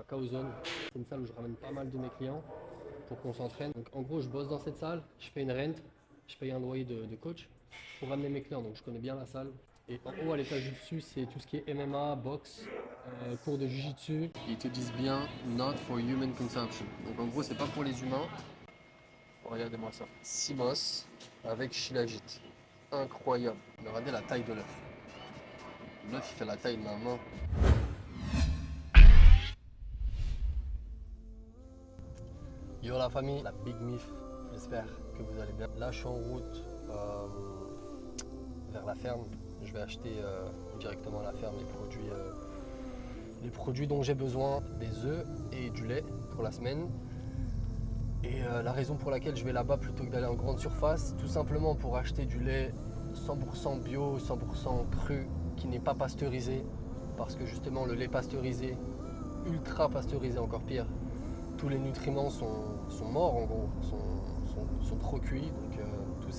à Kaozone. C'est une salle où je ramène pas mal de mes clients pour qu'on s'entraîne. Donc en gros, je bosse dans cette salle, je paye une rent, je paye un loyer de coach pour ramener mes clients. Donc je connais bien la salle. Et en haut, à l'étage du dessus, c'est tout ce qui est MMA, boxe, cours de jiu-jitsu. Ils te disent bien not for human consumption. Donc en gros, c'est pas pour les humains. Regardez-moi ça. Simos avec Shilajit. Incroyable. Regardez la taille de l'œuf. L'œuf, il fait la taille de ma main. Yo la famille, la Big Mif, j'espère que vous allez bien. Là je suis en route vers la ferme. Je vais acheter directement à la ferme les produits dont j'ai besoin, des œufs et du lait pour la semaine. Et la raison pour laquelle je vais là-bas plutôt que d'aller en grande surface, tout simplement pour acheter du lait 100% bio, 100% cru, qui n'est pas pasteurisé. Parce que justement le lait pasteurisé, ultra pasteurisé encore pire, tous les nutriments sont morts en gros, sont trop cuits, donc toutes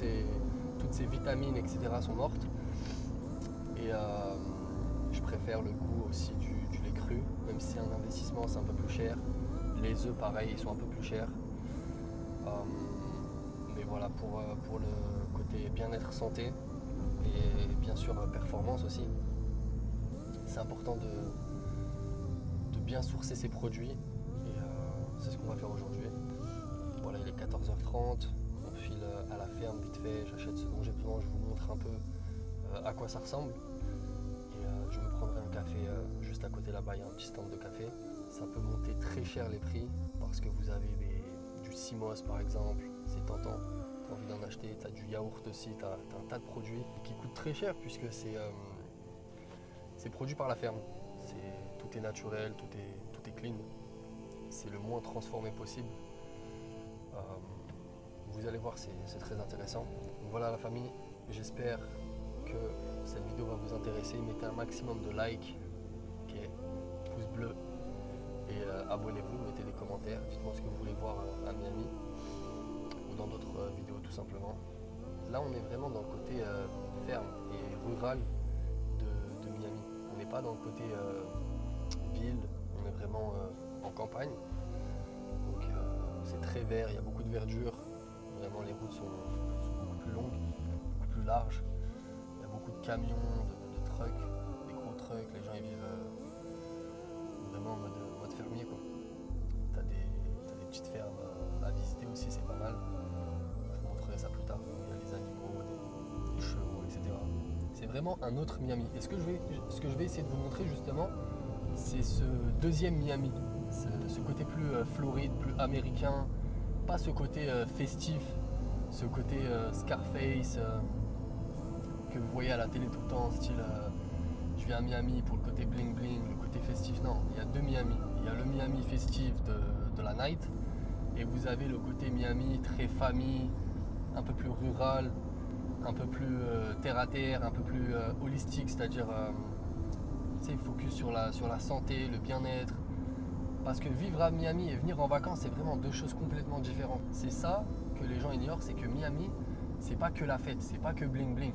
ces vitamines etc. sont mortes. Et je préfère le goût aussi du lait cru, même si c'est un investissement, c'est un peu plus cher. Les œufs pareil, ils sont un peu plus chers. Mais voilà, pour le côté bien-être santé et bien sûr performance aussi, c'est important de bien sourcer ses produits. C'est ce qu'on va faire aujourd'hui. Voilà, il est 14h30, on file à la ferme vite fait, j'achète ce dont j'ai besoin, je vous montre un peu à quoi ça ressemble. Et je me prendrai un café juste à côté là-bas, il y a un petit stand de café. Ça peut monter très cher les prix parce que vous avez du Simos par exemple, c'est tentant. Tu as envie d'en acheter, tu as du yaourt aussi, tu as un tas de produits qui coûtent très cher puisque c'est produit par la ferme. Tout est naturel, tout est clean. C'est le moins transformé possible. Vous allez voir, c'est très intéressant. Donc voilà la famille, j'espère que cette vidéo va vous intéresser. Mettez un maximum de likes, okay, pouce bleu et abonnez-vous, mettez des commentaires, dites-moi ce que vous voulez voir à Miami ou dans d'autres vidéos tout simplement. Là on est vraiment dans le côté ferme et rural de Miami. On n'est pas dans le côté ville, on est vraiment en campagne. Donc c'est très vert, il y a beaucoup de verdure. Vraiment les routes sont beaucoup plus longues, beaucoup plus larges. Il y a beaucoup de camions, de trucks, des gros trucks. Les gens ils vivent vraiment en mode fermier quoi. T'as des petites fermes à visiter aussi, c'est pas mal. Je vous montrerai ça plus tard. Il y a les animaux, des chevaux, etc. C'est vraiment un autre Miami. Et ce que je vais essayer de vous montrer justement, c'est ce deuxième Miami. Ce côté plus floride, plus américain, pas ce côté festif, ce côté Scarface que vous voyez à la télé tout le temps, style je viens à Miami pour le côté bling bling, le côté festif. Non, il y a deux Miami. Il y a le Miami festif de la night et vous avez le côté Miami très famille, un peu plus rural, un peu plus terre à terre, un peu plus holistique, c'est-à-dire focus sur la santé, le bien-être. Parce que vivre à Miami et venir en vacances, c'est vraiment deux choses complètement différentes. C'est ça que les gens ignorent, c'est que Miami, c'est pas que la fête, c'est pas que bling bling.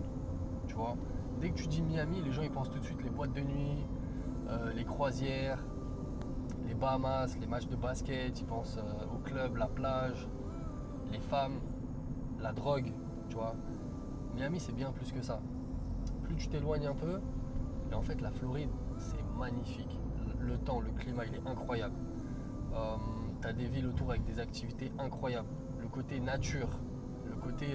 Tu vois, dès que tu dis Miami, les gens ils pensent tout de suite les boîtes de nuit, les croisières, les Bahamas, les matchs de basket, ils pensent au club, la plage, les femmes, la drogue, tu vois. Miami, c'est bien plus que ça. Plus tu t'éloignes un peu, et en fait la Floride, c'est magnifique. Le temps, le climat, il est incroyable. Tu as des villes autour avec des activités incroyables. Le côté nature, le côté,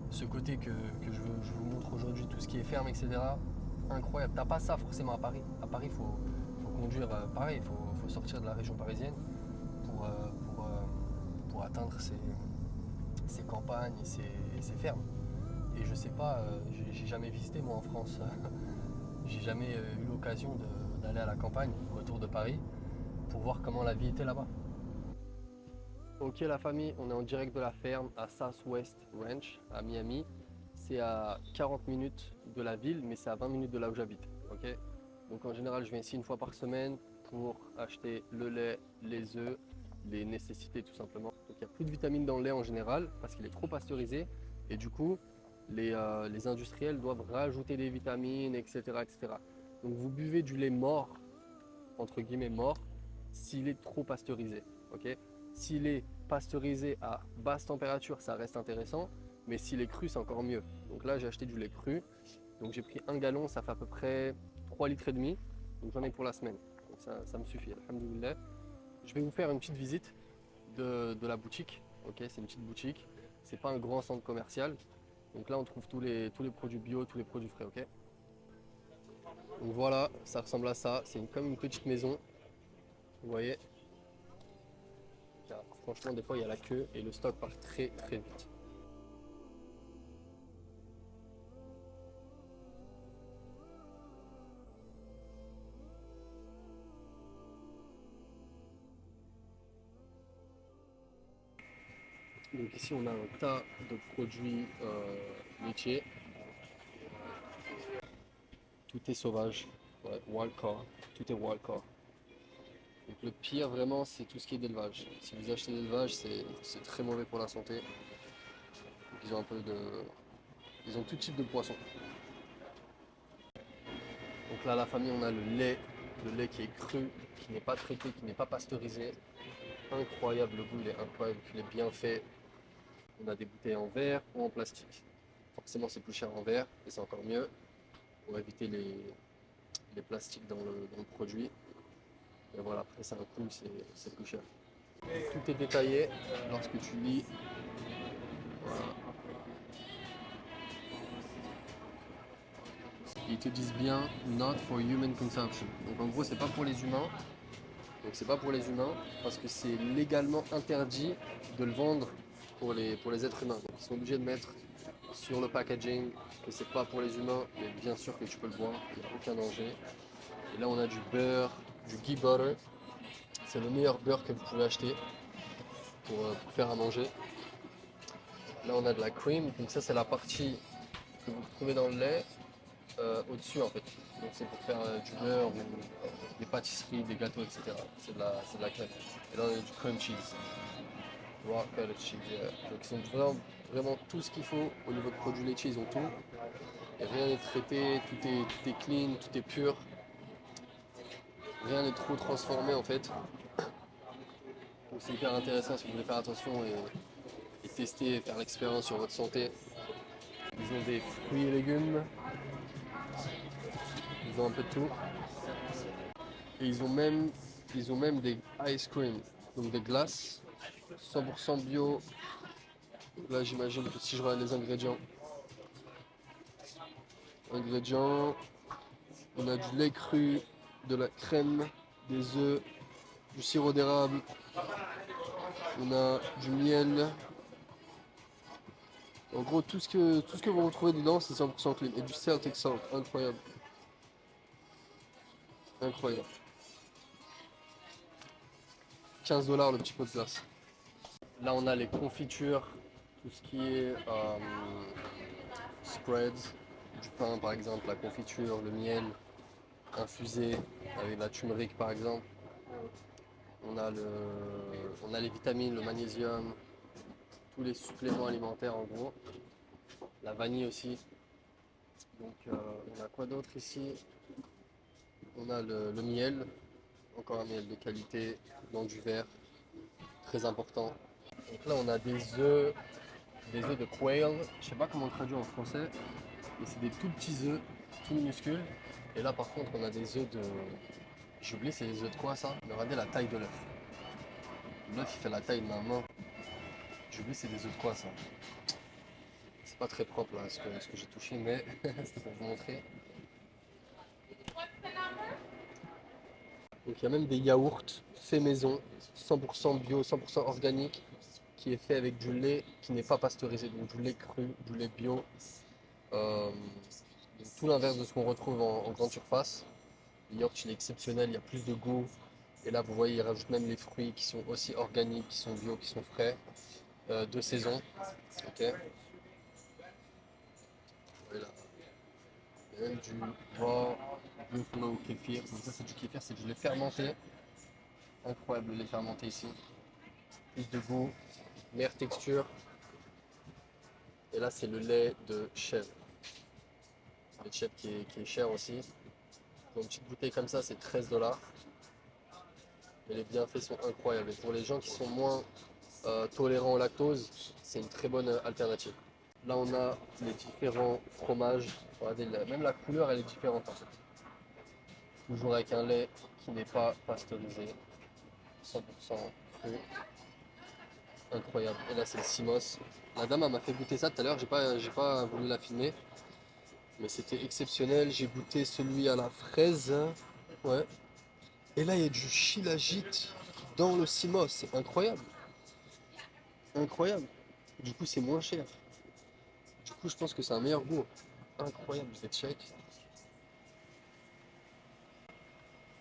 ce côté que je vous montre aujourd'hui, tout ce qui est ferme, etc. Incroyable. T'as pas ça forcément à Paris. À Paris, il faut conduire pareil, il faut sortir de la région parisienne pour atteindre ces campagnes et ces fermes. Et je sais pas, j'ai jamais visité moi en France. J'ai jamais eu l'occasion d'aller à la campagne autour de Paris pour voir comment la vie était là-bas. Ok la famille, on est en direct de la ferme à Southwest Ranch à Miami. C'est à 40 minutes de la ville, mais c'est à 20 minutes de là où j'habite. Okay, donc en général, je viens ici une fois par semaine pour acheter le lait, les œufs, les nécessités tout simplement. Donc il n'y a plus de vitamines dans le lait en général parce qu'il est trop pasteurisé et du coup les industriels doivent rajouter des vitamines, etc., etc. Donc vous buvez du lait mort, entre guillemets mort, s'il est trop pasteurisé. Ok. S'il est pasteurisé à basse température, ça reste intéressant, mais s'il est cru, c'est encore mieux. Donc là, j'ai acheté du lait cru. Donc j'ai pris 1 gallon, ça fait à peu près 3 litres et demi. Donc j'en ai pour la semaine. Donc ça me suffit, alhamdoulilah. Je vais vous faire une petite visite de la boutique. Ok, c'est une petite boutique. C'est pas un grand centre commercial. Donc là, on trouve tous les produits bio, tous les produits frais. Ok. Donc voilà, ça ressemble à ça. C'est comme une petite maison. Vous voyez. Franchement, des fois, il y a la queue et le stock part très très vite. Donc ici, on a un tas de produits laitiers. Tout est sauvage. Ouais, wild car. Tout est wild car. Donc le pire vraiment, c'est tout ce qui est d'élevage. Si vous achetez d'élevage, c'est très mauvais pour la santé. Donc, ils ont un peu de, ils ont tout type de poissons. Donc là, à la famille, on a le lait qui est cru, qui n'est pas traité, qui n'est pas pasteurisé. Incroyable, le goût, il est incroyable, il est bien fait. On a des bouteilles en verre ou en plastique. Forcément, c'est plus cher en verre et c'est encore mieux pour éviter les plastiques dans le produit. Et voilà, après, ça a un coût, c'est plus cher. Tout est détaillé lorsque tu lis. Voilà. Ils te disent bien not for human consumption. Donc en gros, c'est pas pour les humains. Donc c'est pas pour les humains parce que c'est légalement interdit de le vendre pour les êtres humains. Donc ils sont obligés de mettre sur le packaging que c'est pas pour les humains, mais bien sûr que tu peux le boire, il n'y a aucun danger. Et là on a du beurre, du ghee butter. C'est le meilleur beurre que vous pouvez acheter pour faire à manger. Là on a de la cream, donc ça c'est la partie que vous trouvez dans le lait au-dessus en fait. Donc c'est pour faire du beurre ou des pâtisseries, des gâteaux, etc. C'est de la crème. Et là on a du cream cheese. Raw cottage cheese. Yeah. Donc ils ont vraiment tout ce qu'il faut au niveau de produits laitiers, ils ont tout. Et rien n'est traité, tout est clean, tout est pur. Rien n'est trop transformé en fait. Donc c'est hyper intéressant si vous voulez faire attention et tester et faire l'expérience sur votre santé. Ils ont des fruits et légumes. Ils ont un peu de tout. Et ils ont même des ice cream, donc des glaces 100% bio. Là j'imagine que si je regarde les ingrédients, on a du lait cru, de la crème, des œufs, du sirop d'érable, on a du miel. En gros tout ce que vous retrouvez dedans c'est 100% clean. Et du Celtic Salt, incroyable. Incroyable. 15 $ le petit pot de glace. Là on a les confitures, tout ce qui est spreads, du pain par exemple, la confiture, le miel infusé avec de la turmeric par exemple. On a, on a les vitamines, le magnésium, tous les suppléments alimentaires en gros. La vanille aussi. Donc on a quoi d'autre ici? On a le miel, encore un miel de qualité dans du verre, très important. Donc là on a des œufs de quail, je sais pas comment on le traduit en français, mais c'est des tout petits œufs, tout minuscules. Et là par contre on a des œufs de... J'ai oublié c'est des œufs de quoi ça? Regardez la taille de l'œuf. L'œuf il fait la taille de ma main. J'ai oublié c'est des œufs de quoi ça? C'est pas très propre là ce que j'ai touché mais c'était pour vous montrer. Donc il y a même des yaourts faits maison, 100% bio, 100% organique, qui est fait avec du lait qui n'est pas pasteurisé, donc du lait cru, du lait bio. Donc, tout l'inverse de ce qu'on retrouve en grande surface. Le yaourt il est exceptionnel, il y a plus de goût. Et là vous voyez, ils rajoutent même les fruits qui sont aussi organiques, qui sont bio, qui sont frais, de saison. Ok. Voilà. Il y a même du raw buffalo kéfir. Donc ça c'est du kéfir, c'est du lait fermenté. Incroyable le lait fermenté ici. Plus de goût, meilleure texture. Et là c'est le lait de chèvre. Le lait de chèvre qui est cher aussi. Pour une petite bouteille comme ça c'est 13 $. Et les bienfaits sont incroyables. Et pour les gens qui sont moins tolérants au lactose, c'est une très bonne alternative. Là, on a les différents fromages. Regardez, même la couleur, elle est différente en fait. Toujours avec un lait qui n'est pas pasteurisé, 100% cru. Incroyable. Et là, c'est le Simos. La dame, elle m'a fait goûter ça tout à l'heure. J'ai pas voulu la filmer. Mais c'était exceptionnel. J'ai goûté celui à la fraise. Ouais. Et là, il y a du shilajit dans le Simos. C'est incroyable. Incroyable. Du coup, c'est moins cher. Du coup, je pense que c'est un meilleur goût. Incroyable. Je vais check.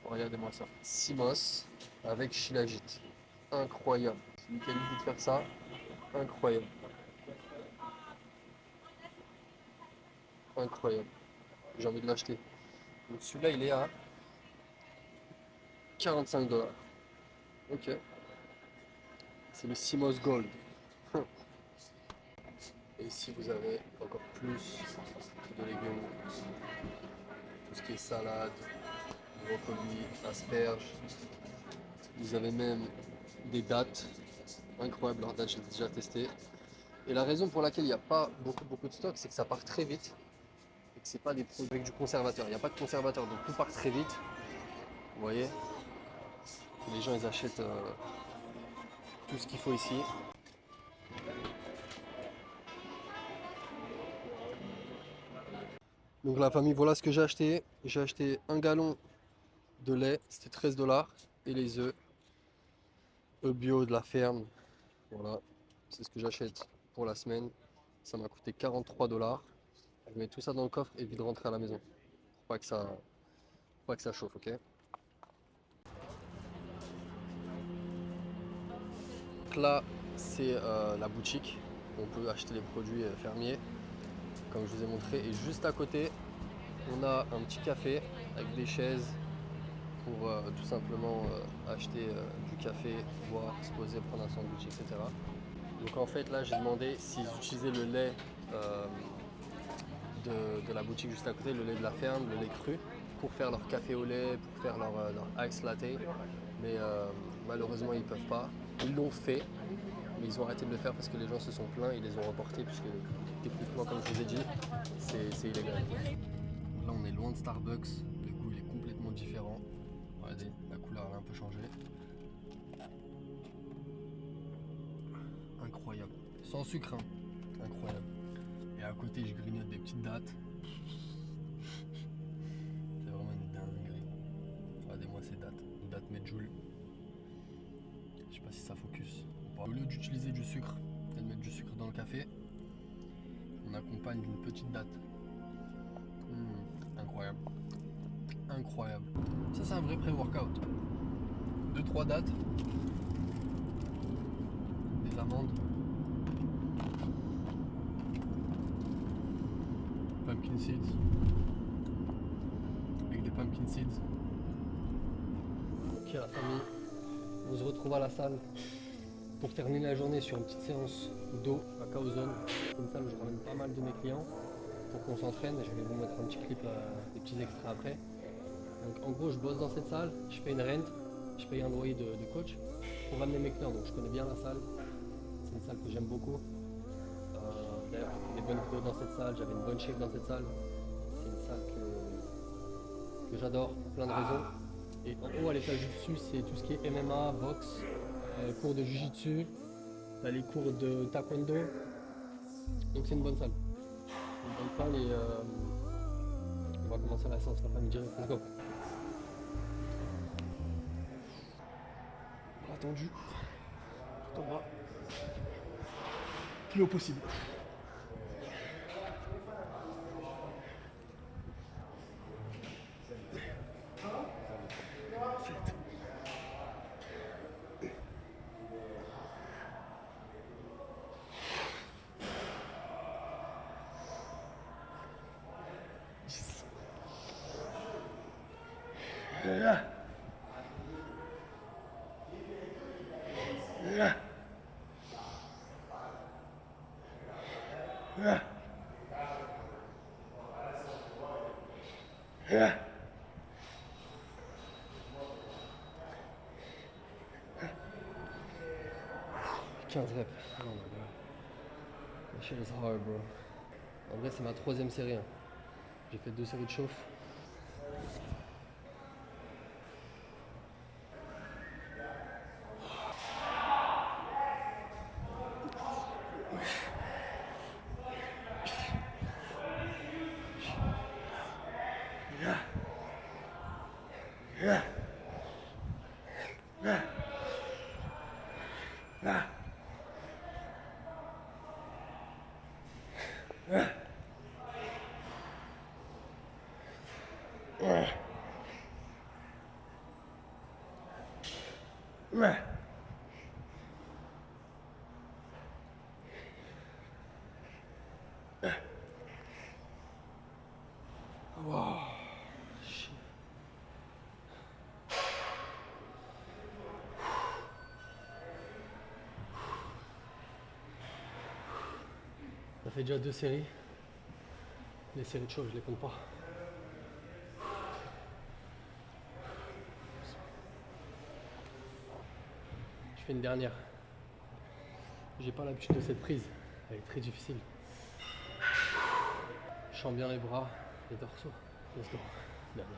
Regardez-moi ça. Simos avec shilajit. Incroyable. Celui qui a l'idée de faire ça. Incroyable. Incroyable. J'ai envie de l'acheter. Donc celui-là, il est à 45 $. Ok. C'est le Simos Gold. Et ici, vous avez encore plus de légumes. Tout ce qui est salade, brocoli, asperges. Vous avez même des dattes. Incroyable, leurs dattes, j'ai déjà testé. Et la raison pour laquelle il n'y a pas beaucoup de stock, c'est que ça part très vite. Et que c'est pas des produits avec du conservateur. Il n'y a pas de conservateur, donc tout part très vite. Vous voyez. Et les gens, ils achètent tout ce qu'il faut ici. Donc la famille, voilà ce que j'ai acheté. J'ai acheté un gallon de lait, c'était 13 $. Et les œufs bio de la ferme. Voilà, c'est ce que j'achète pour la semaine. Ça m'a coûté 43 $. Je mets tout ça dans le coffre et vite rentrer à la maison. Pour pas que ça chauffe, ok? Donc là, c'est la boutique. On peut acheter les produits fermiers, comme je vous ai montré. Et juste à côté, on a un petit café avec des chaises pour tout simplement acheter du café, boire, se poser, prendre un sandwich, etc. Donc en fait là j'ai demandé s'ils utilisaient le lait de la boutique juste à côté, le lait de la ferme, le lait cru, pour faire leur café au lait, pour faire leur ice latte. Mais malheureusement ils ne peuvent pas. Ils l'ont fait, mais ils ont arrêté de le faire parce que les gens se sont plaints, ils les ont reportés puisque techniquement comme je vous ai dit, c'est illégal. Là on est loin de Starbucks, le goût il est complètement différent. Regardez, la couleur elle a un peu changé. Incroyable. Sans sucre, hein. Incroyable. Et à côté, je grignote des petites dattes. C'est vraiment une dinguerie. Regardez-moi ces dattes. Une date Medjool. Je sais pas si ça focus. Au lieu d'utiliser du sucre et de mettre du sucre dans le café, on accompagne d'une petite date. Incroyable. Incroyable. Ça, c'est un vrai pré-workout. 2-3 dates. Des amandes. Pumpkin seeds. Avec des pumpkin seeds. Ok la famille, on se retrouve à la salle pour terminer la journée sur une petite séance d'eau à Kaozone. C'est une salle où je ramène pas mal de mes clients pour qu'on s'entraîne. Je vais vous mettre un petit clip, des petits extraits après. Donc en gros je bosse dans cette salle, je paye une rent, je paye un loyer de coach pour ramener mes clients. Donc je connais bien la salle, c'est une salle que j'aime beaucoup. D'ailleurs j'ai fait des bonnes vidéos dans cette salle, j'avais une bonne shape dans cette salle. C'est une salle que j'adore pour plein de raisons. Et en haut à l'étage du dessus c'est tout ce qui est MMA, boxe, cours de jiu-jitsu, t'as les cours de taekwondo. Donc c'est une bonne salle. Une bonne salle et on va commencer la séance la famille direct. Let's go. Attendu. Tout en bas. Plus haut possible. 7. 15 reps. Oh my god. That shit is hard, bro. En vrai, c'est ma 3e série. Hein. J'ai fait 2 séries de chauffe. Wow. Shit. On a fait déjà 2 séries. Les séries de chauffe, je les compte pas. Je fais une dernière. J'ai pas l'habitude de cette prise. Elle est très difficile. Je sens bien les bras, les dorsaux. Let's go. Dernière.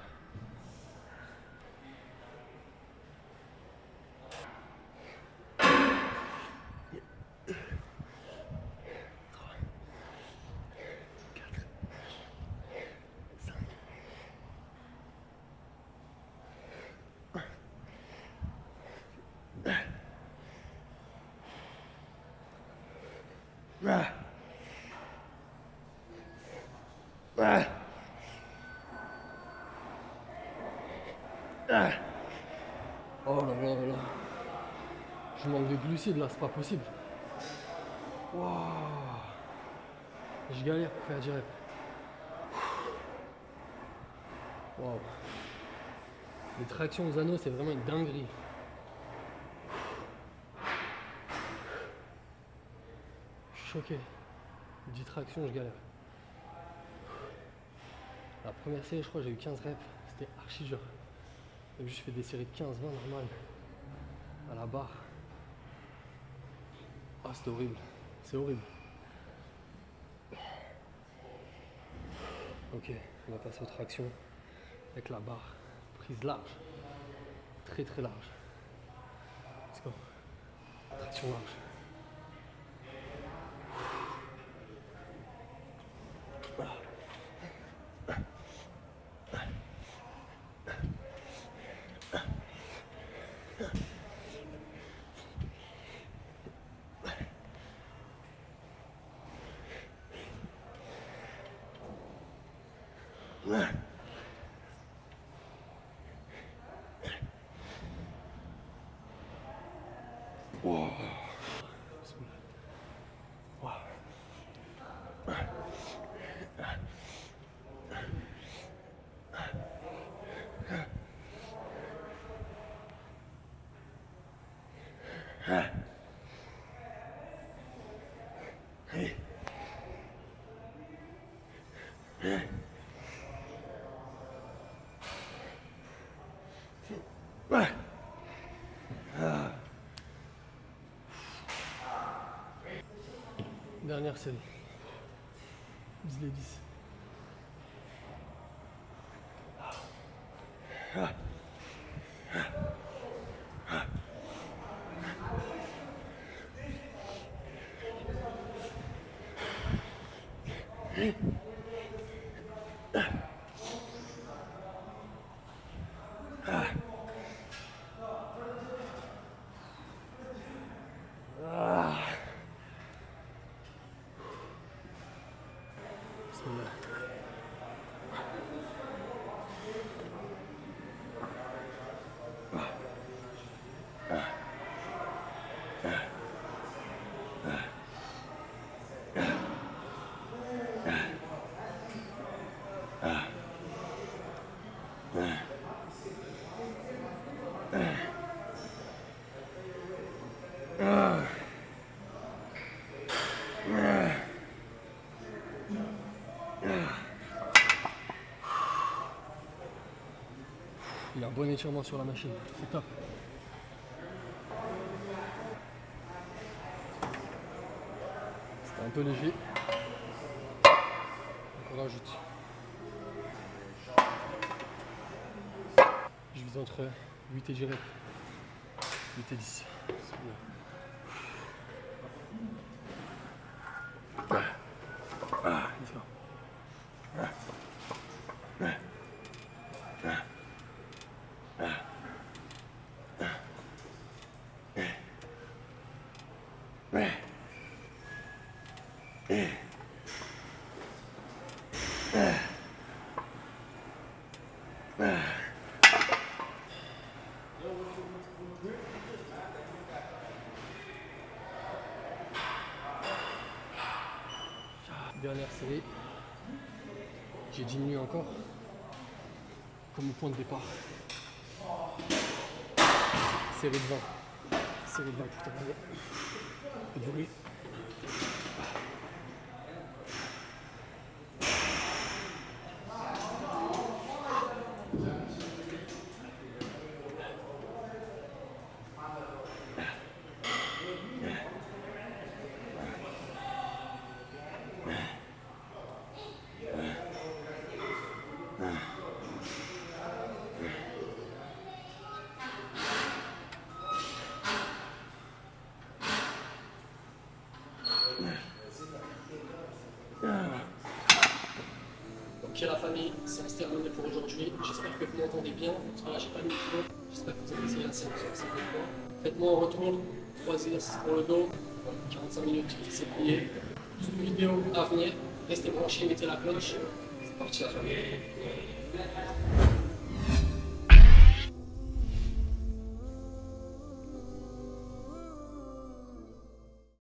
Oh là là là là. Je manque de glucides là, c'est pas possible. Waouh. Je galère pour faire 10 reps. Waouh. Les tractions aux anneaux, c'est vraiment une dinguerie. Je suis choqué. 10 tractions, je galère. La première série, je crois, j'ai eu 15 reps. C'était archi dur. Même juste fait des séries de 15-20 normales. À la barre. Ah, c'était horrible. C'est horrible. Ok, on va passer aux tractions avec la barre. Prise large. Très très large. Let's go. Traction large. Wow. Wow. Dernière série. Vise les 10. Bismillah. Il y a un bon étirement sur la machine, c'est top. peu léger. On rajoute. Je vise entre 8 et 10 reps. 8 et 10. C'est bien. Dernière série. J'ai diminué encore comme au point de départ. Série de 20. Série de 20 pour terminer. Un peu de bruit. Ok la famille, c'est terminé pour aujourd'hui. J'espère que vous m'entendez bien. Parce que là j'ai pas de micro. J'espère que vous avez essayé la séance. Faites-moi en retour 3 exercices pour le dos, 45 minutes, c'est plié. Juste une vidéo à venir. Restez branchés, mettez la cloche. C'est parti la famille.